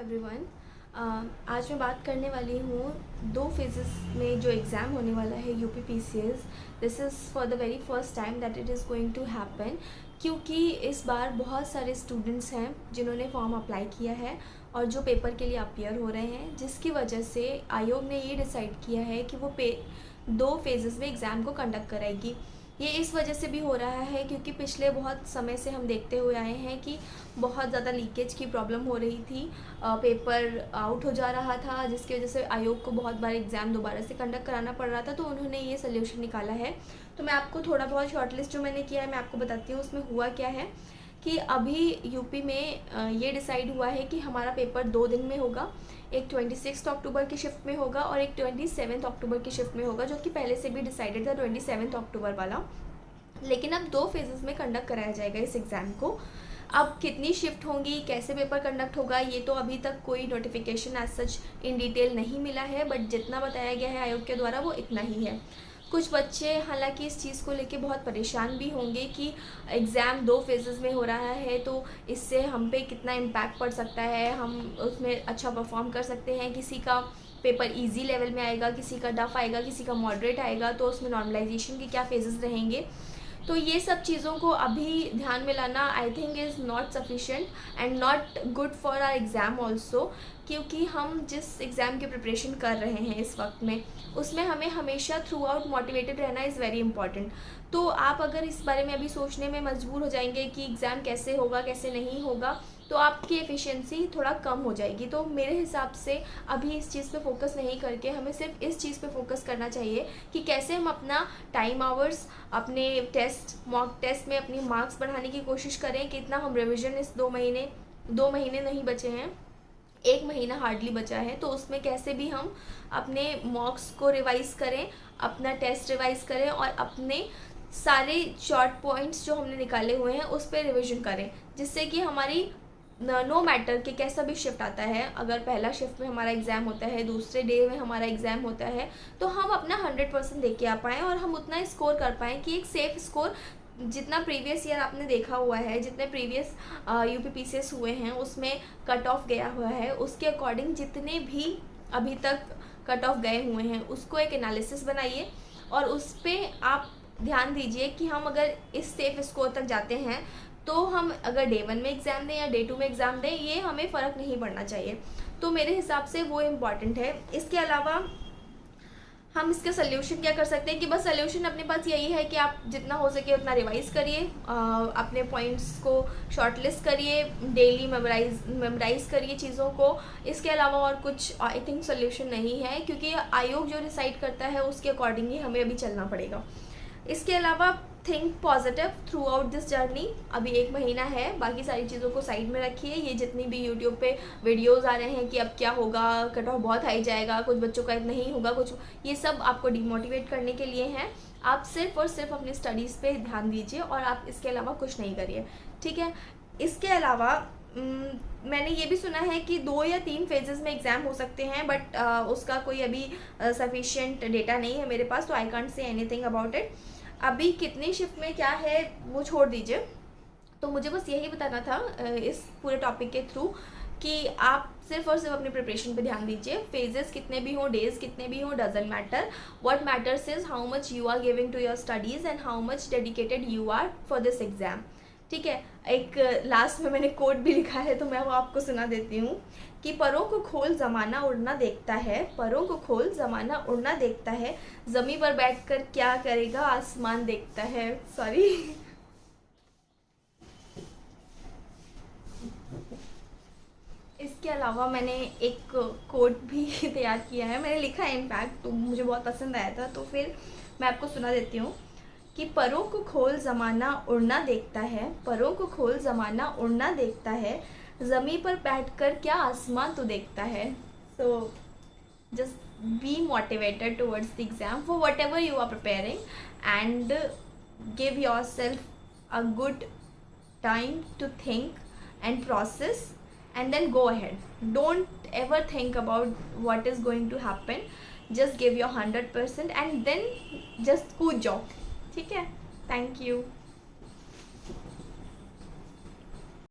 Everyone. आज मैं बात करने वाली हूँ दो फेजेस में जो एग्ज़ाम होने वाला है UP PCS. This is for the very first time that it is going to happen, क्योंकि इस बार बहुत सारे स्टूडेंट्स हैं जिन्होंने फॉर्म अप्लाई किया है और जो पेपर के लिए अपीयर हो रहे हैं, जिसकी वजह से आयोग ने ये डिसाइड किया है कि वो दो फेजेस में एग्ज़ाम को कंडक्ट कराएगी। ये इस वजह से भी हो रहा है क्योंकि पिछले बहुत समय से हम देखते हुए आए हैं कि बहुत ज़्यादा लीकेज की प्रॉब्लम हो रही थी, पेपर आउट हो जा रहा था, जिसकी वजह से आयोग को बहुत बार एग्ज़ाम दोबारा से कंडक्ट कराना पड़ रहा था। तो उन्होंने ये सोल्यूशन निकाला है। तो मैं आपको थोड़ा बहुत शॉर्टलिस्ट जो मैंने किया है मैं आपको बताती हूँ उसमें हुआ क्या है। कि अभी यूपी में ये डिसाइड हुआ है कि हमारा पेपर 2 दिन में होगा। एक 26 अक्टूबर की शिफ्ट में होगा और एक 27 अक्टूबर की शिफ्ट में होगा, जो कि पहले से भी डिसाइडेड था 27 अक्टूबर वाला। लेकिन अब 2 फेजेस में कंडक्ट कराया जाएगा इस एग्ज़ाम को। अब कितनी शिफ्ट होंगी, कैसे पेपर कंडक्ट होगा, ये तो अभी तक कोई notification as such in detail नहीं मिला है, बट जितना बताया गया है आयोग के द्वारा वो इतना ही है। कुछ बच्चे हालांकि इस चीज़ को लेके बहुत परेशान भी होंगे कि एग्ज़ाम 2 फेजेस में हो रहा है तो इससे हम पे कितना इम्पैक्ट पड़ सकता है, हम उसमें अच्छा परफॉर्म कर सकते हैं, किसी का पेपर इजी लेवल में आएगा, किसी का टफ आएगा, किसी का मॉडरेट आएगा, तो उसमें नॉर्मलाइजेशन के क्या फेजेस रहेंगे। तो ये सब चीज़ों को अभी ध्यान में लाना I think is not sufficient and not good for our exam also, क्योंकि हम जिस एग्ज़ाम की प्रिपरेशन कर रहे हैं इस वक्त में उसमें हमें हमेशा थ्रू आउट मोटिवेटेड रहना इज़ वेरी इंपॉर्टेंट। तो आप अगर इस बारे में अभी सोचने में मजबूर हो जाएंगे कि एग्ज़ाम कैसे होगा कैसे नहीं होगा, तो आपकी एफिशिएंसी थोड़ा कम हो जाएगी। तो मेरे हिसाब से अभी इस चीज़ पे फोकस नहीं करके हमें सिर्फ इस चीज़ पे फोकस करना चाहिए कि कैसे हम अपना टाइम आवर्स अपने टेस्ट मॉक टेस्ट में अपनी मार्क्स बढ़ाने की कोशिश करें। कितना हम रिविज़न इस 2 महीने नहीं बचे हैं, 1 महीना हार्डली बचा है, तो उसमें कैसे भी हम अपने मॉक्स को रिवाइज़ करें, अपना टेस्ट रिवाइज़ करें और अपने सारे शॉर्ट पॉइंट्स जो हमने निकाले हुए हैं उस पर रिविज़न करें, जिससे कि हमारी नो मैटर कि कैसा भी शिफ्ट आता है, अगर पहला शिफ्ट में हमारा एग्ज़ाम होता है, दूसरे डे में हमारा एग्ज़ाम होता है, तो हम अपना 100% दे के आ पाएँ और हम उतना स्कोर कर पाएँ कि एक सेफ़ स्कोर जितना प्रीवियस ईयर आपने देखा हुआ है, जितने प्रीवियस यूपी पीसीएस हुए हैं उसमें कट ऑफ गया हुआ है, उसके अकॉर्डिंग जितने भी अभी तक कट ऑफ गए हुए हैं उसको एक एनालिसिस बनाइए और उस पर आप ध्यान दीजिए कि हम अगर इस सेफ स्कोर तक जाते हैं तो हम अगर डे 1 में एग्ज़ाम दें या डे 2 में एग्ज़ाम दें, ये हमें फ़र्क नहीं पड़ना चाहिए। तो मेरे हिसाब से वो इम्पॉर्टेंट है। इसके अलावा हम इसका सोल्यूशन क्या कर सकते हैं कि बस सोल्यूशन अपने पास यही है कि आप जितना हो सके उतना रिवाइज़ करिए, अपने पॉइंट्स को शॉर्ट लिस्ट करिए, डेली मेमोराइज़ करिए चीज़ों को। इसके अलावा और कुछ आई थिंक सोल्यूशन नहीं है, क्योंकि आयोग जो डिसाइड करता है उसके अकॉर्डिंग ही हमें अभी चलना पड़ेगा। इसके अलावा think positive through out this journey. अभी 1 महीना है, बाकी सारी चीज़ों को साइड में रखिए। ये जितनी भी यूट्यूब पे वीडियोस आ रहे हैं कि अब क्या होगा, कट ऑफ बहुत हाई जाएगा, कुछ बच्चों का नहीं होगा, कुछ, ये सब आपको डिमोटिवेट करने के लिए हैं। आप सिर्फ और सिर्फ अपनी स्टडीज़ पे ध्यान दीजिए और आप इसके अलावा कुछ नहीं करिए, ठीक है। इसके अलावा मैंने ये भी सुना है कि 2 या 3 फेजेस में एग्ज़ाम हो सकते हैं, बट उसका कोई अभी सफिशिएंट डेटा नहीं है मेरे पास, तो I can't say anything about it. अभी कितनी शिफ्ट में क्या है वो छोड़ दीजिए। तो मुझे बस यही बताना था इस पूरे टॉपिक के थ्रू कि आप सिर्फ और सिर्फ अपनी प्रिपरेशन पे ध्यान दीजिए। फेजेस कितने भी हों, डेज कितने भी हों, doesn't matter. What matters is how much you are giving to your studies and how much dedicated you are for this exam, ठीक है। एक लास्ट में मैंने कोट भी लिखा है तो मैं वो आपको सुना देती हूँ कि परों को खोल ज़माना उड़ना देखता है, परों को खोल ज़माना उड़ना देखता है, ज़मीं पर बैठकर क्या करेगा आसमान देखता है। सॉरी। इसके अलावा मैंने एक कोट भी तैयार किया है, मैंने लिखा है इनफैक्ट, तो मुझे बहुत पसंद आया था तो फिर मैं आपको सुना देती हूँ कि परों को खोल ज़माना उड़ना देखता है, परों को खोल ज़माना उड़ना देखता है, ज़मीं पर बैठकर क्या आसमान तो देखता है। So just be motivated towards the exam for whatever you are preparing and give yourself a good time to think and process and then go ahead. Don't ever think about what is going to happen. Just give your 100% and then just good job. ठीक है, thank you.